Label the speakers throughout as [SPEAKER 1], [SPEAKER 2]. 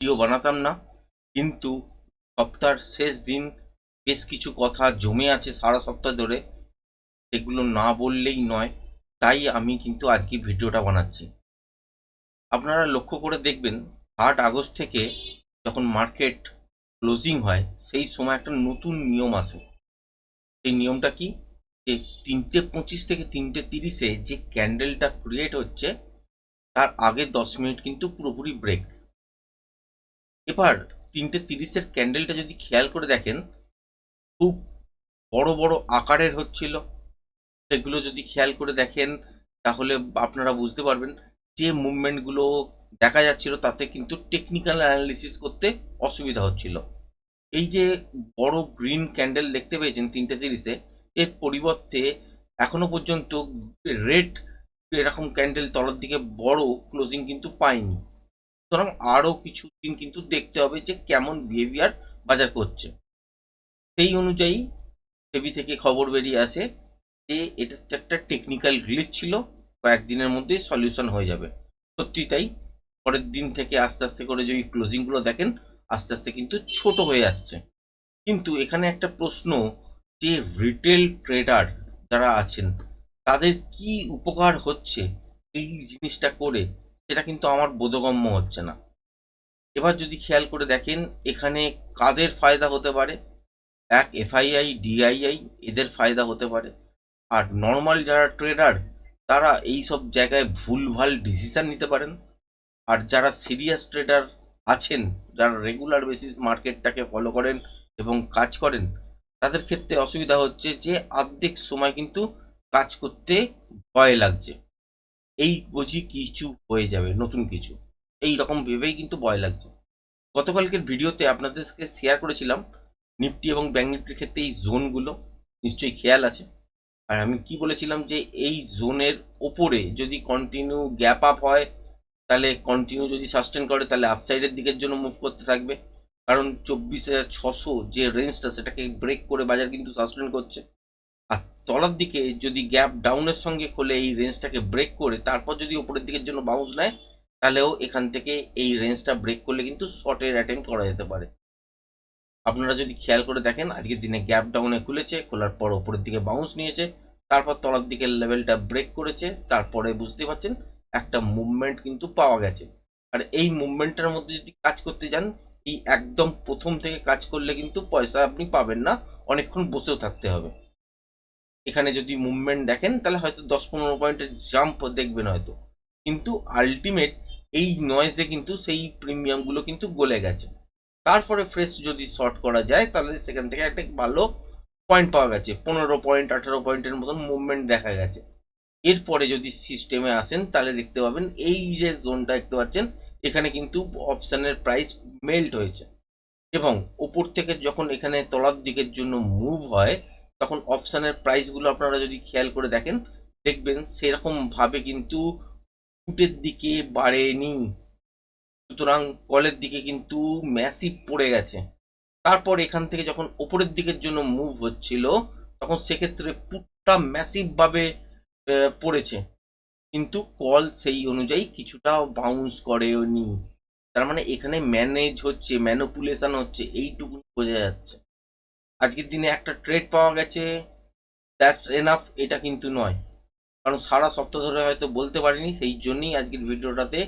[SPEAKER 1] Video বানাতাম না, কিন্তু সপ্তাহের শেষ দিন বেশ কিছু কথা জমে আছে সারা সপ্তাহ ধরে, সেগুলো না বললেই নয়। তাই আমি কিন্তু আজকে ভিডিওটা বানাচ্ছি। আপনারা লক্ষ্য করে দেখবেন 8 আগস্ট থেকে যখন মার্কেট ক্লোজিং হয় সেই সময় একটা নতুন নিয়ম আসে। সেই নিয়মটা কি? যে 3:25 থেকে 3:30-এ যে ক্যান্ডেলটা ক্রিয়েট হচ্ছে তার আগে 10 মিনিট কিন্তু পুরোপুরি ব্রেক। এবার 3:30-এর ক্যান্ডেলটা যদি খেয়াল করে দেখেন, খুব বড় বড় আকারের হচ্ছিল। সেগুলো যদি খেয়াল করে দেখেন তাহলে আপনারা বুঝতে পারবেন যে মুভমেন্টগুলো দেখা যাচ্ছিল তাতে কিন্তু টেকনিক্যাল অ্যানালিসিস করতে অসুবিধা হচ্ছিল। এই যে বড় গ্রিন ক্যান্ডেল দেখতে পেয়েছেন 3:30-এ, এর পরিবর্তে এখনো পর্যন্ত রেড এরকম ক্যান্ডেল তলার দিকে বড় ক্লোজিং কিন্তু পাইনি। সুতরাং আরও কিছুদিন কিন্তু দেখতে হবে যে কেমন বিহেভিয়ার বাজার করছে। সেই অনুযায়ী সেবি থেকে খবর বেরিয়ে আসে যে এটা একটা টেকনিক্যাল গ্লিচ ছিল, কয়েকদিনের মধ্যেই সলিউশন হয়ে যাবে। সত্যি তাই। পরের দিন থেকে আস্তে আস্তে করে যদি ক্লোজিংগুলো দেখেন, আস্তে আস্তে কিন্তু ছোট হয়ে আসছে। কিন্তু এখানে একটা প্রশ্ন, যে রিটেল ট্রেডার যারা আছেন তাদের কি উপকার হচ্ছে এই জিনিসটা করে, সেটা কিন্তু আমার বোধগম্য হচ্ছে না। এবার যদি খেয়াল করে দেখেন এখানে কাদের ফায়দা হতে পারে, এক এফআইআই ডিআইআই এদের ফায়দা হতে পারে। আর নর্মাল যারা ট্রেডার তারা এই সব জায়গায় ভুলভাল ডিসিশন নিতে পারেন। আর যারা সিরিয়াস ট্রেডার আছেন, যারা রেগুলার বেসিস মার্কেটটাকে ফলো করেন এবং কাজ করেন, তাদের ক্ষেত্রে অসুবিধা হচ্ছে যে অর্ধেক সময় কিন্তু কাজ করতে ভয় লাগছে। এই বুঝি কিছু হয়ে যাবে, নতুন কিছু, এই রকম ভেবেই কিন্তু ভয় লাগছে। গতকালকের ভিডিওতে আপনাদেরকে শেয়ার করেছিলাম নিফটি এবং ব্যাঙ্ক নিফটির ক্ষেত্রে এই জোনগুলো নিশ্চয়ই খেয়াল আছে। আর আমি কি বলেছিলাম যে এই জোনের ওপরে যদি কন্টিনিউ গ্যাপ আপ হয়, তাহলে কন্টিনিউ যদি সাস্টেন করে তাহলে আপসাইডের দিকের জন্য মুভ করতে থাকবে। কারণ 24,600 যে রেঞ্জটা সেটাকে ব্রেক করে বাজার কিন্তু সাস্টেন করছে। আর তলার দিকে যদি গ্যাপ ডাউনের সঙ্গে খোলে এই রেঞ্জটাকে ব্রেক করে তারপর যদি ওপরের দিকের জন্য বাউন্স নেয়, তাহলেও এখান থেকে এই রেঞ্জটা ব্রেক করলে কিন্তু শর্টের অ্যাটেম্প করা যেতে পারে। আপনারা যদি খেয়াল করে দেখেন আজকের দিনে গ্যাপ ডাউনে খুলেছে, খোলার পর ওপরের দিকে বাউন্স নিয়েছে, তারপর তলার দিকের লেভেলটা ব্রেক করেছে, তারপরে বুঝতে পারছেন একটা মুভমেন্ট কিন্তু পাওয়া গেছে। আর এই মুভমেন্টের মধ্যে যদি কাজ করতে যান, এই একদম প্রথম থেকে কাজ করলে কিন্তু পয়সা আপনি পাবেন না, অনেকক্ষণ বসেও থাকতে হবে। এখানে যদি মুভমেন্ট দেখেন তাহলে হয়তো 10-15 পয়েন্টের জাম্প দেখবেন হয়তো, কিন্তু আলটিমেট এই নয়েজে কিন্তু সেই প্রিমিয়ামগুলো কিন্তু গলে গেছে। তারপরে ফ্রেশ যদি শর্ট করা যায় তাহলে সেখান থেকে একটা ভালো পয়েন্ট পাওয়া গেছে, 15 পয়েন্ট 18 পয়েন্টের মতন মুভমেন্ট দেখা গেছে। এরপরে যদি সিস্টেমে আসেন তাহলে দেখতে পাবেন এই যে জোনটা দেখতে পাচ্ছেন, এখানে কিন্তু অপশানের প্রাইস মেল্ট হয়েছে। এবং ওপর থেকে যখন এখানে তলার দিকের জন্য মুভ হয়, তখন অপশানের প্রাইসগুলো আপনারা যদি খেয়াল করে দেখেন, দেখবেন সেরকম ভাবে কিন্তু ফুটের দিকে বাড়েনি। সুতরাং কলের দিকে কিন্তু ম্যাসিভ পড়ে গেছে। তারপর এখান থেকে যখন ওপরের দিকের জন্য মুভ হচ্ছিল, তখন সেক্ষেত্রে পুটটা ম্যাসিভ ভাবে পড়েছে, কিন্তু কল সেই অনুযায়ী কিছুটা বাউন্স করেনি। তার মানে এখানে ম্যানেজ হচ্ছে, ম্যানিপুলেশন হচ্ছে, এইটুকু বোঝা যাচ্ছে। আজকের দিনে একটা ট্রেড পাওয়া গেছে, দ্যাটস এনাফ, এটা কিন্তু নয়। কারণ সারা সপ্তাহ ধরে হয়তো বলতে পারিনি, সেই জন্যই আজকের ভিডিওটাতে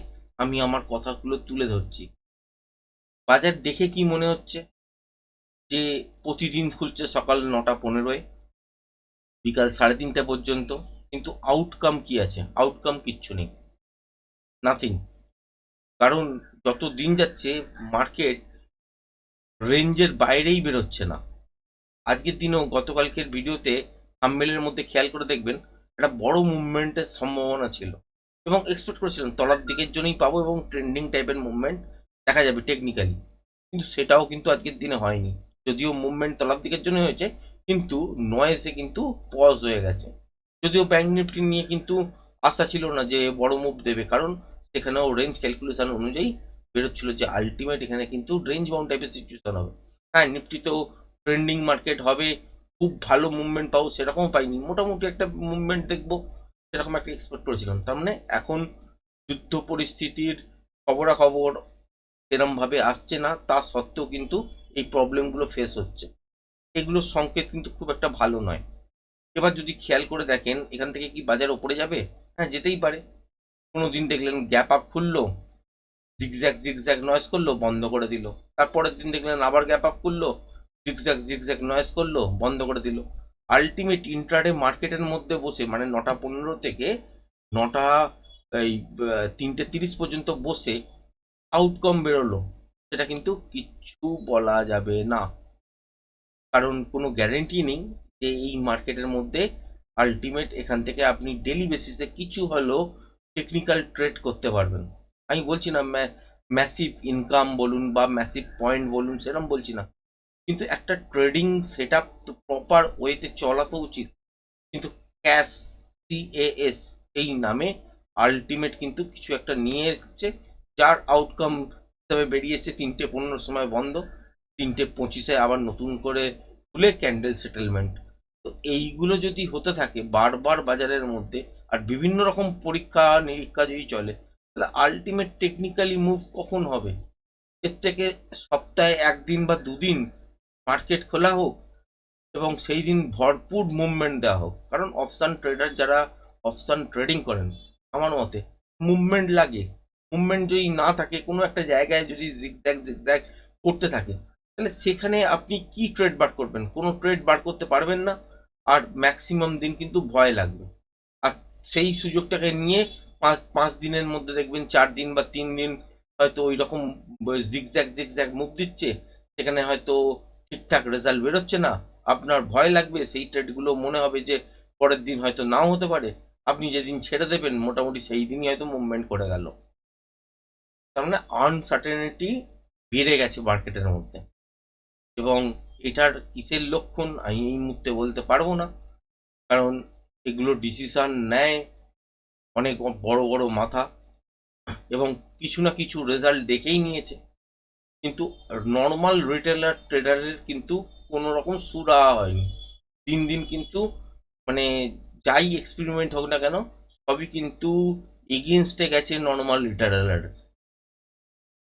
[SPEAKER 1] আমি আমার কথাগুলো তুলে ধরছি। বাজার দেখে কি মনে হচ্ছে যে প্রতিদিন খুলছে সকাল 9টা 15-এ, বিকাল 3:30 পর্যন্ত, কিন্তু আউটকাম কি আছে? আউটকাম কিচ্ছু নেই, নাথিং। কারণ যত দিন যাচ্ছে মার্কেট রেঞ্জের বাইরেই বেরোচ্ছে না। আজকের দিনেও গতকালকের ভিডিওতে থাম্বনেলের মধ্যে খেয়াল করে দেখবেন একটা বড় মুভমেন্টের সম্ভাবনা ছিল, এবং এক্সপেক্ট করেছিলাম তলার দিকের জন্যই পাবো এবং ট্রেন্ডিং টাইপের মুভমেন্ট দেখা যাবে টেকনিক্যালি। কিন্তু সেটাও কিন্তু আজকের দিনে হয়নি। যদিও মুভমেন্ট তলার দিকের জন্য হয়েছে, কিন্তু নয়েসে কিন্তু পজ হয়ে গেছে। যদিও ব্যাঙ্ক নিফটি নিয়ে কিন্তু আশা ছিল না যে বড় মুভ দেবে, কারণ সেখানেও রেঞ্জ ক্যালকুলেশন অনুযায়ী বেরোচ্ছিল যে আলটিমেট এখানে কিন্তু রেঞ্জ বাউন্ড টাইপের সিচুয়েশন হবে। হ্যাঁ, নিফটিতেও ট্রেন্ডিং মার্কেট হবে, খুব ভালো মুভমেন্ট পাবো সেরকম পাইনি, মোটামুটি একটা মুভমেন্ট দেখবো সেরকম একটা এক্সপেক্ট করেছিলাম। তার মানে এখন যুদ্ধ পরিস্থিতির খবরাখবর সেরমভাবে আসছে না, তা সত্ত্বেও কিন্তু এই প্রবলেমগুলো ফেস হচ্ছে। এগুলোর সংকেত কিন্তু খুব একটা ভালো নয়। এবার যদি খেয়াল করে দেখেন এখান থেকে কি বাজার ওপরে যাবে? হ্যাঁ, যেতেই পারে। কোনো দিন দেখলেন গ্যাপ আপ খুললো, জিগজ্যাগ জিগজ্যাগ নয়েজ করলো, বন্ধ করে দিল। তারপরের দিন দেখলেন আবার গ্যাপ আপ খুললো, জিগজ্যাগ জিগজ্যাগ নয়েজ করলো, বন্ধ করে দিল। আলটিমেট ইন্ট্রাডে মার্কেটের মধ্যে বসে মানে 9টা 15 থেকে 9টা এই 3টে 30 পর্যন্ত বসে আউটকাম বেরোলো, সেটা কিন্তু কিচ্ছু বলা যাবে না। কারণ কোনো গ্যারেন্টি নেই যে এই মার্কেটের মধ্যে আলটিমেট এখান থেকে আপনি ডেলি বেসিসে কিছু হলেও টেকনিক্যাল ট্রেড করতে পারবেন। আমি বলছি না ম্যাসিভ ইনকাম বলুন বা ম্যাসিভ পয়েন্ট বলুন, সেরকম বলছি না, কিন্তু একটা ট্রেডিং সেট আপ তো প্রপার ওয়েতে চলা তো উচিত। কিন্তু ক্যাশ, সিএএস এই নামে আলটিমেট কিন্তু কিছু একটা নিয়ে এসছে, যার আউটকাম হিসাবে বেরিয়ে এসছে 3টে 15 সময় বন্ধ, 3টে 25 আবার নতুন করে খুলে ক্যান্ডেল সেটেলমেন্ট। তো এইগুলো যদি হতে থাকে বারবার বাজারের মধ্যে, আর বিভিন্ন রকম পরীক্ষা নিরীক্ষা যদি চলে, তাহলে আলটিমেট টেকনিক্যালি মুভ কখন হবে? এর থেকে সপ্তাহে 1 দিন বা 2 দিন মার্কেট খোলা হোক এবং সেই দিন ভরপুর মুভমেন্ট দেওয়া হোক। কারণ অপশান ট্রেডার যারা অপশান ট্রেডিং করেন, আমার মতে মুভমেন্ট লাগে। মুভমেন্ট যদি না থাকে, কোনো একটা জায়গায় যদি জিগজ্যাগ জিগজ্যাগ করতে থাকে, তাহলে সেখানে আপনি কি ট্রেড বার করবেন? কোনো ট্রেড বার করতে পারবেন না, আর ম্যাক্সিমাম দিন কিন্তু ভয় লাগবে। আর সেই সুযোগটাকে নিয়ে 5 দিনের মধ্যে দেখবেন 4 দিন বা 3 দিন হয়তো ওই রকম জিগজ্যাগ জিগজ্যাগ মুভ দিচ্ছে, সেখানে হয়তো ঠিকঠাক রেজাল্ট বেরোচ্ছে না, আপনার ভয় লাগবে, সেই ট্রেডগুলো মনে হবে যে পরের দিন হয়তো নাও হতে পারে, আপনি যেদিন ছেড়ে দেবেন মোটামুটি সেই দিনই হয়তো মুভমেন্ট করে গেল। তার মানে আনসার্টেনিটি বেড়ে গেছে মার্কেটের মধ্যে, এবং এটার কিসের লক্ষণ আমি এই মুহূর্তে বলতে পারবো না। কারণ এগুলো ডিসিশন নেয় অনেক বড় বড় মাথা, এবং কিছু না কিছু রেজাল্ট দেখেই নিয়েছে, কিন্তু নর্মাল রিটেলার ট্রেডারের কিন্তু কোনো রকম সুরাহা হয়নি। দিন দিন কিন্তু মানে যাই এক্সপেরিমেন্ট হোক না কেন, সবই কিন্তু এগেনস্টে গেছে নর্মাল রিটেলার।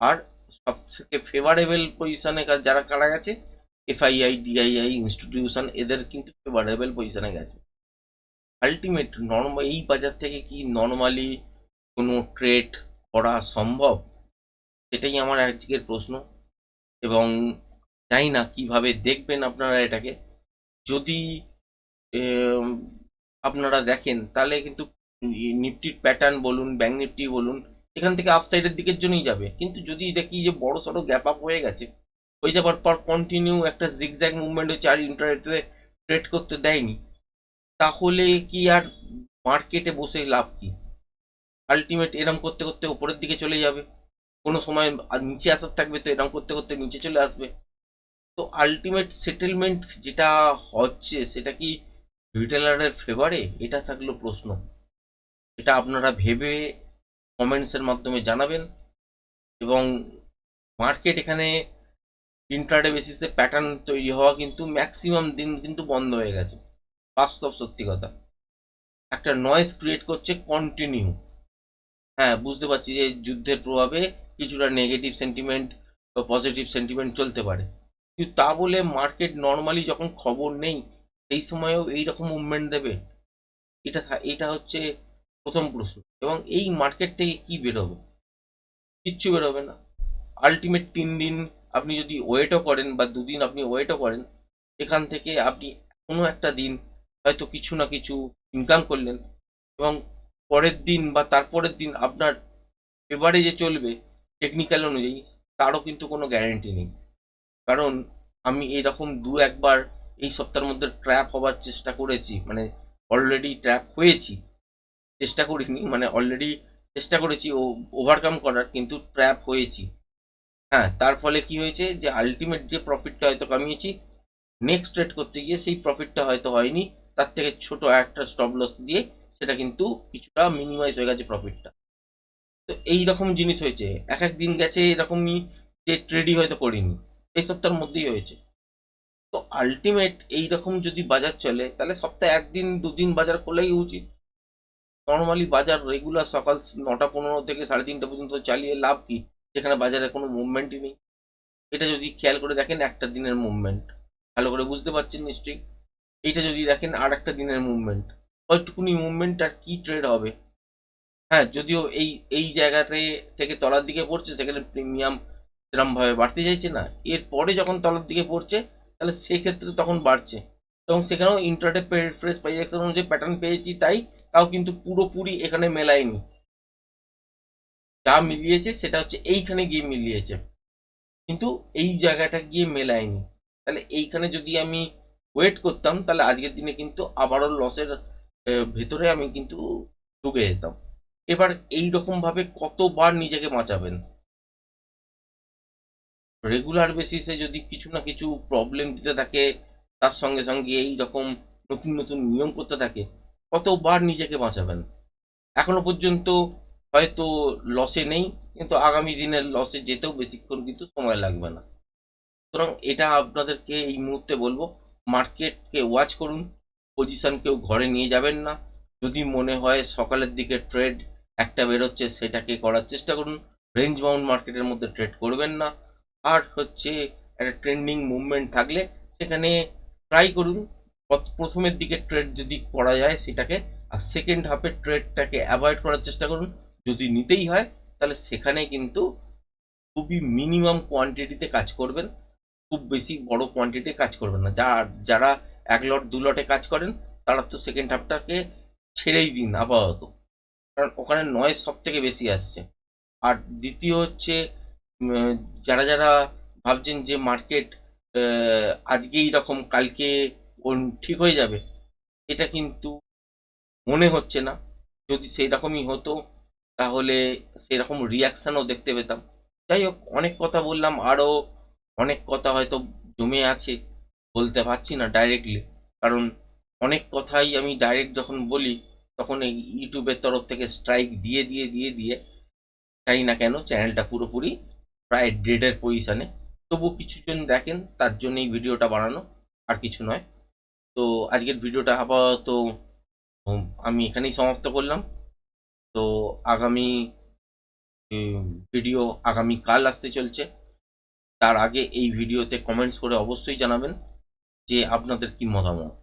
[SPEAKER 1] আর সব থেকে ফেভারেবল পজিশনে যারা কারা গেছে, এফআইআই ডিআইআই ইনস্টিটিউশন, এদের কিন্তু ফেভারেবল পজিশনে গেছে। আলটিমেট নর্মাল এই বাজার থেকে কি নর্মালি কোনো ট্রেড করা সম্ভব? সেটাই আমার আজকের প্রশ্ন। এবং জানি না কিভাবে দেখবেন আপনারা এটাকে। যদি এম, আপনারা দেখেন তাহলে কিন্তু নিফটির প্যাটার্ন বলুন, ব্যাঙ্ক নিফটি বলুন, এখান থেকে আপসাইডের দিকের জন্যই যাবে। কিন্তু যদি দেখি যে বড় সড়ো গ্যাপ আপ হয়ে গেছে, হয়ে যাবার পর কন্টিনিউ একটা জিগজ্যাগ মুভমেন্ট হচ্ছে আর ইন্টারনেটে ট্রেড করতে দেয়নি, তাহলে কি আর মার্কেটে বসে লাভ কি? আলটিমেট এরম করতে করতে উপরের দিকে চলে যাবে, কোনো সময় নিচে আসার থাকবে তো এরম করতে করতে নিচে চলে আসবে। তো আলটিমেট সেটেলমেন্ট যেটা হচ্ছে সেটা কি রিটেলারের ফেভারে? এটা থাকলো প্রশ্ন। এটা আপনারা ভেবে কমেন্টসের মাধ্যমে জানাবেন। এবং মার্কেট এখানে ইন্ট্রাডে বেসিসে প্যাটার্ন তৈরি হওয়া কিন্তু ম্যাক্সিমাম দিন কিন্তু বন্ধ হয়ে গেছে, বাস্তব সত্যি কথা। একটা নয়েজ ক্রিয়েট করছে কন্টিনিউ। হ্যাঁ, বুঝতে পারছি যে যুদ্ধের প্রভাবে কিছুটা নেগেটিভ সেন্টিমেন্ট বা পজিটিভ সেন্টিমেন্ট চলতে পারে, কিন্তু তা বলে মার্কেট নর্মালি যখন খবর নেই সেই সময়েও এইরকম মুভমেন্ট দেবে? এটা হচ্ছে প্রথম প্রশ্ন। এবং এই মার্কেট থেকে কি বেরোবে? কিচ্ছু বেরোবে না। আলটিমেট 3 দিন আপনি যদি ওয়েটও করেন বা 2 দিন আপনি ওয়েটও করেন, এখান থেকে আপনি কোনো একটা দিন হয়তো কিছু না কিছু ইনকাম করলেন, এবং পরের দিন বা তারপরের দিন আপনার ফেভারে যে চলবে টেকনিক্যাল অনুযায়ী, তারও কিন্তু কোনো গ্যারেন্টি নেই। কারণ আমি এরকম 1বার এই সপ্তাহের মধ্যে ট্র্যাপ হবার চেষ্টা করেছি, মানে অলরেডি ট্র্যাপ হয়েছি, চেষ্টা করিনি, মানে অলরেডি চেষ্টা করেছি ওভারকাম করার, কিন্তু ট্র্যাপ হয়েছি। হ্যাঁ, তার ফলে কি হয়েছে যে আলটিমেট যে প্রফিটটা হয়তো কামিয়েছি, নেক্সট ট্রেড করতে গিয়ে সেই প্রফিটটা হয়তো হয়নি, তার থেকে ছোট একটা স্টপ লস দিয়ে সেটা কিন্তু কিছুটা মিনিমাইজ হয়ে গেছে প্রফিটটা। তো এই রকম জিনিস হয়েছে, এক এক দিন গেছে এরকমই যে ট্রেডই হয়তো করিনি, এই সপ্তাহের মধ্যেই হয়েছে। তো আলটিমেট এইরকম যদি বাজার চলে তাহলে সপ্তাহে 1 দিন 2 দিন বাজার খোলাই উচিত। নর্মালি বাজার রেগুলার সকাল 9টা 15 থেকে 3:30 পর্যন্ত চালিয়ে লাভ কি? যেখানে বাজারে কোনো মুভমেন্টই নেই। এটা যদি খেয়াল করে দেখেন একটা দিনের মুভমেন্ট, ভালো করে বুঝতে পারছেন নিশ্চয়ই। এইটা যদি দেখেন আর একটা দিনের মুভমেন্ট, ওইটুকুনি মুভমেন্ট আর কি ট্রেড হবে। হ্যাঁ, যদিও এই এই জায়গাতে থেকে তলার দিকে পড়ছে, সেখানে প্রিমিয়াম সেরমভাবে বাড়তে চাইছে না। এরপরে যখন তলার দিকে পড়ছে তাহলে সেক্ষেত্রে তখন বাড়ছে, এবং সেখানেও ইন্ট্রাডে ফ্রেশ প্রাইস অনুযায়ী প্যাটার্ন পেয়েছি, তাও কিন্তু পুরোপুরি এখানে মেলায়নি। যা মিলিয়েছে সেটা হচ্ছে এইখানে গিয়ে মিলিয়েছে, কিন্তু এই জায়গাটা গিয়ে মেলায়নি। তাহলে এইখানে যদি আমি ওয়েট করতাম তাহলে আজকের দিনে কিন্তু আবারও লসের ভেতরে আমি কিন্তু ঢুকে যেতাম। এবার এই রকম ভাবে কতবার নিজেকে বাঁচাবেন? রেগুলার বেসিসে যদি কিছু না কিছু প্রবলেম দিতে থাকে, তার সঙ্গে সঙ্গে এই রকম নতুন নতুন নিয়ম করতে থাকে, কতবার নিজেকে বাঁচাবেন? এখনো পর্যন্ত হয়তো লসে নেই, কিন্তু আগামী দিনের লসে যেতেও বেশিক্ষণ কিন্তু সময় লাগবে না। সুতরাং এটা আপনাদেরকে এই মুহূর্তে বলবো, মার্কেটকে ওয়াচ করুন, পজিশন কেউ ঘরে নিয়ে যাবেন না। যদি মনে হয় সকালের দিকে ট্রেড একটা বেরোচ্ছে, সেটাকে করার চেষ্টা করুন। রেঞ্জ বাউন্ড মার্কেটের মধ্যে ট্রেড করবেন না। আর হচ্ছে একটা ট্রেন্ডিং মুভমেন্ট থাকলে সেখানে ট্রাই করুন প্রথমের দিকে ট্রেড যদি করা যায় সেটাকে, আর সেকেন্ড হাফের ট্রেডটাকে অ্যাভয়েড করার চেষ্টা করুন। যদি নিতেই হয় তাহলে সেখানে কিন্তু খুবই মিনিমাম কোয়ান্টিটিতে কাজ করবেন, খুব বেশি বড় কোয়ান্টিটি কাজ করবেন না। যারা 1 লট 2 লটে কাজ করেন তারা তো সেকেন্ড হাফটাকে ছেড়েই দিন আপাতত, কারণ ওখানে নয়েজ সব থেকে বেশি আসছে। আর দ্বিতীয় হচ্ছে যারা যারা ভাবছেন যে মার্কেট আজকে এইরকম কালকে ঠিক হয়ে যাবে, এটা কিন্তু মনে হচ্ছে না। যদি সেই রকমই হতো তাহলে সেরকম রিয়াকশনও দেখতে পেতাম। যাই হোক, অনেক কথা বললাম, আরও অনেক কথা হয়তো জমে আছে, বলতে পারছি না ডাইরেক্টলি, কারণ অনেক কথাই আমি ডাইরেক্ট যখন বলি তখন এই ইউটিউবের তরফ থেকে স্ট্রাইক দিয়ে দিয়ে দিয়ে দিয়ে জানি না কেন চ্যানেলটা পুরোপুরি প্রায় ডেডের পজিশানে। তবু কিছুজন দেখেন, তার জন্য এই ভিডিওটা বানানো, আর কিছু নয়। তো আজকের ভিডিওটা আপাতত আমি এখানেই সমাপ্ত করলাম। তো আগামী ভিডিও আগামীকাল আসতে চলছে। তার আগে এই ভিডিওতে কমেন্টস করে অবশ্যই জানাবেন যে আপনাদের কি মতামত।